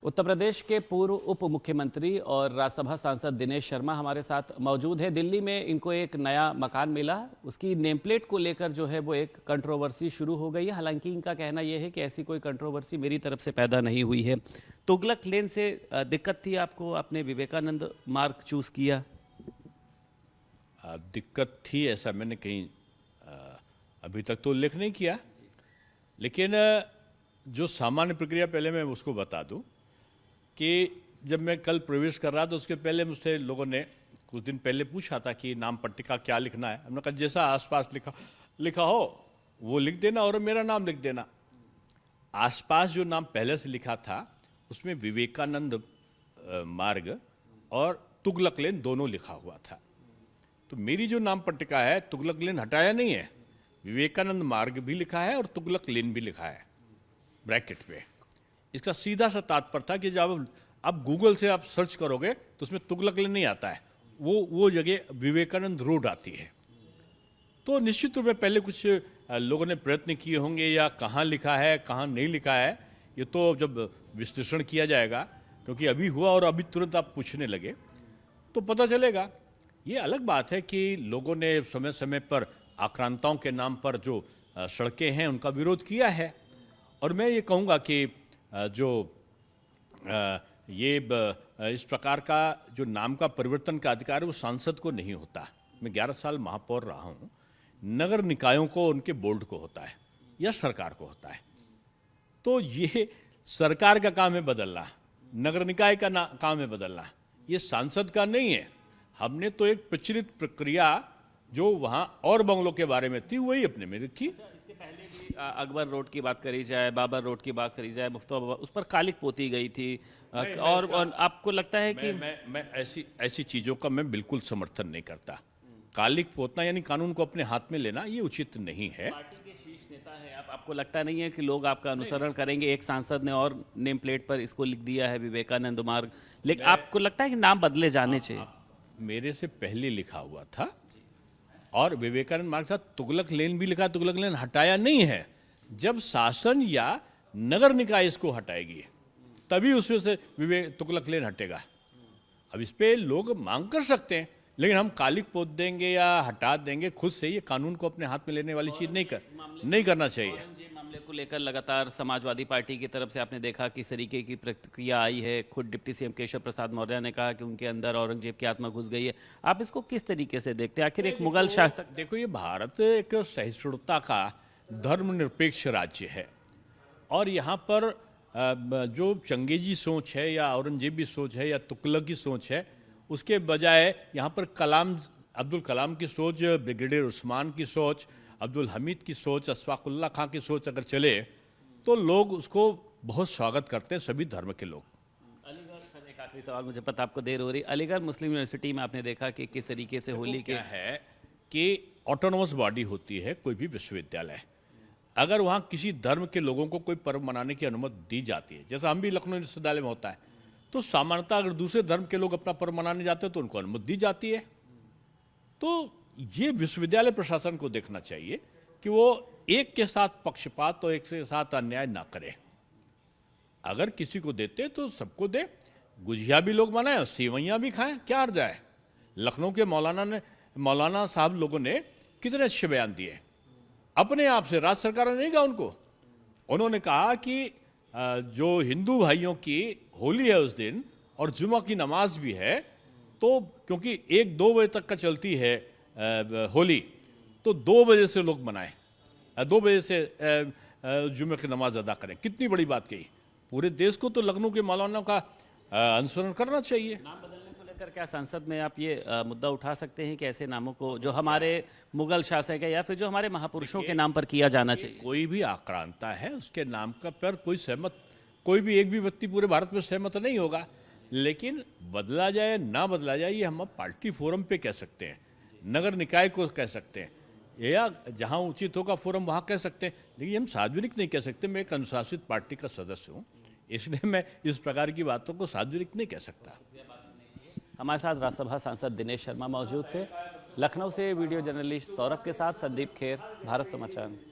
उत्तर प्रदेश के पूर्व उप मुख्यमंत्री और राज्यसभा सांसद दिनेश शर्मा हमारे साथ मौजूद हैं। दिल्ली में इनको एक नया मकान मिला, उसकी नेम प्लेट को लेकर जो है वो एक कंट्रोवर्सी शुरू हो गई है। हालांकि इनका कहना यह है कि ऐसी कोई कंट्रोवर्सी मेरी तरफ से पैदा नहीं हुई है। तुगलक लेन से दिक्कत थी आपको, आपने विवेकानंद मार्ग चूज किया? दिक्कत थी ऐसा मैंने कहीं अभी तक तो उल्लेख नहीं किया, लेकिन जो सामान्य प्रक्रिया पहले मैं उसको बता दूं कि जब मैं कल प्रवेश कर रहा था उसके पहले मुझसे लोगों ने कुछ दिन पहले पूछा था कि नाम पट्टिका क्या लिखना है। हमने कहा जैसा आसपास लिखा हो वो लिख देना और मेरा नाम लिख देना। आसपास जो नाम पहले से लिखा था उसमें विवेकानंद मार्ग और तुगलक लेन दोनों लिखा हुआ था। तो मेरी जो नाम पट्टिका है तुगलक लेन हटाया नहीं है, विवेकानंद मार्ग भी लिखा है और तुगलक लेन भी लिखा है ब्रैकेट पे। इसका सीधा सा तात्पर्य था कि जब अब गूगल से आप सर्च करोगे तो उसमें तुगलक लेन नहीं आता है, वो जगह विवेकानंद रोड आती है। तो निश्चित रूप में पहले कुछ लोगों ने प्रयत्न किए होंगे या कहाँ लिखा है कहाँ नहीं लिखा है, ये तो जब विश्लेषण किया जाएगा, क्योंकि अभी हुआ और अभी तुरंत आप पूछने लगे तो पता चलेगा। ये अलग बात है कि लोगों ने समय समय पर आक्रांताओं के नाम पर जो सड़कें हैं उनका विरोध किया है, और मैं ये कहूँगा कि जो इस प्रकार का जो नाम का परिवर्तन का अधिकार है वो सांसद को नहीं होता। मैं 11 साल महापौर रहा हूँ, नगर निकायों को उनके बोर्ड को होता है या सरकार को होता है। तो ये सरकार का काम है बदलना, नगर निकाय का काम है बदलना, ये सांसद का नहीं है। हमने तो एक प्रचलित प्रक्रिया जो वहाँ और बंगलों के बारे में थी वही अपने में रखी। इसके पहले भी अकबर रोड की बात करी जाए, बाबर रोड की बात करी जाए, मुफ्तवा उस पर कालिक पोती गई थी। और आपको लगता है कि मैं ऐसी चीज़ों का मैं बिल्कुल समर्थन नहीं करता। कालिक पोतना यानी कानून को अपने हाथ में लेना ये उचित नहीं है। पार्टी के शीर्ष नेता है आप, आपको लगता नहीं है कि लोग आपका अनुसरण करेंगे? एक सांसद ने और नेम प्लेट पर इसको लिख दिया है विवेकानंद मार्ग, लेकिन आपको लगता है कि नाम बदले जाने चाहिए? मेरे से पहले लिखा हुआ था और विवेकानंद मार्ग साथ तुगलक लेन भी लिखा, तुगलक लेन हटाया नहीं है। जब शासन या नगर निकाय इसको हटाएगी तभी उसमें से तुगलक लेन हटेगा। अब इस पे लोग मांग कर सकते हैं, लेकिन हम कालिक पोत देंगे या हटा देंगे खुद से, ये कानून को अपने हाथ में लेने वाली चीज नहीं करना चाहिए। मामले को लेकर लगातार समाजवादी पार्टी की तरफ से आपने देखा किस तरीके की प्रतिक्रिया आई है। खुद डिप्टी सीएम केशव प्रसाद मौर्य ने कहा कि उनके अंदर औरंगजेब की आत्मा घुस गई है। आप इसको किस तरीके से देखते हैं? आखिर एक मुगल शासक, देखो ये भारत एक सहिष्णुता का धर्मनिरपेक्ष राज्य है, और यहाँ पर जो चंगेजी सोच है या औरंगजेबी सोच है या तुगलकी सोच है, उसके बजाय यहाँ पर अब्दुल कलाम की सोच, ब्रिगेडियर उस्मान की सोच, अब्दुल हमीद की सोच, अशफाकुल्ला खां की सोच अगर चले तो लोग उसको बहुत स्वागत करते हैं, सभी धर्म के लोग। अलीगढ़, सर एक आखिरी सवाल, मुझे पता आपको देर हो रही, अलीगढ़ मुस्लिम यूनिवर्सिटी में आपने देखा कि किस तरीके से होली के है कि ऑटोनोमस बॉडी होती है कोई भी विश्वविद्यालय, अगर वहाँ किसी धर्म के लोगों को कोई पर्व मनाने की अनुमति दी जाती है, जैसा हम भी लखनऊ विश्वविद्यालय में होता है, तो सामान्यतः अगर दूसरे धर्म के लोग अपना पर्व मनाने जाते हैं तो उनको अनुमति दी जाती है। तो ये विश्वविद्यालय प्रशासन को देखना चाहिए कि वो एक के साथ पक्षपात और एक के साथ अन्याय ना करे। अगर किसी को देते तो सबको दे, गुजिया भी लोग मनाएं, सेवैयां भी खाएं, क्या अर्ज है। लखनऊ के मौलाना साहब लोगों ने कितने अच्छे बयान दिए अपने आप से, राज्य सरकार ने नहीं कहा उनको। उन्होंने कहा कि जो हिंदू भाइयों की होली है उस दिन और जुमा की नमाज भी है, तो क्योंकि 1-2 बजे तक का चलती है होली, तो 2 बजे से लोग मनाएं, 2 बजे से जुमे की नमाज अदा करें। कितनी बड़ी बात कही। पूरे देश को तो लखनऊ के मौलाना का अनुसरण करना चाहिए। नाम बदलने को लेकर क्या संसद में आप ये मुद्दा उठा सकते हैं कि ऐसे नामों को जो हमारे मुगल शासक है या फिर जो हमारे महापुरुषों के नाम पर किया जाना चाहिए? कोई भी आक्रांता है उसके नाम का पर कोई भी एक भी व्यक्ति पूरे भारत में सहमत नहीं होगा, लेकिन बदला जाए ना बदला जाए ये हम पार्टी फोरम पे कह सकते हैं, नगर निकाय को कह सकते हैं, या जहां उचित होगा फोरम वहां कह सकते हैं, लेकिन हम सार्वजनिक नहीं कह सकते। मैं एक अनुशासित पार्टी का सदस्य हूं, इसलिए मैं इस प्रकार की बातों को सार्वजनिक नहीं कह सकता। हमारे साथ राज्यसभा सांसद दिनेश शर्मा मौजूद थे। लखनऊ से वीडियो जर्नलिस्ट सौरभ के साथ संदीप खेर, भारत समाचार।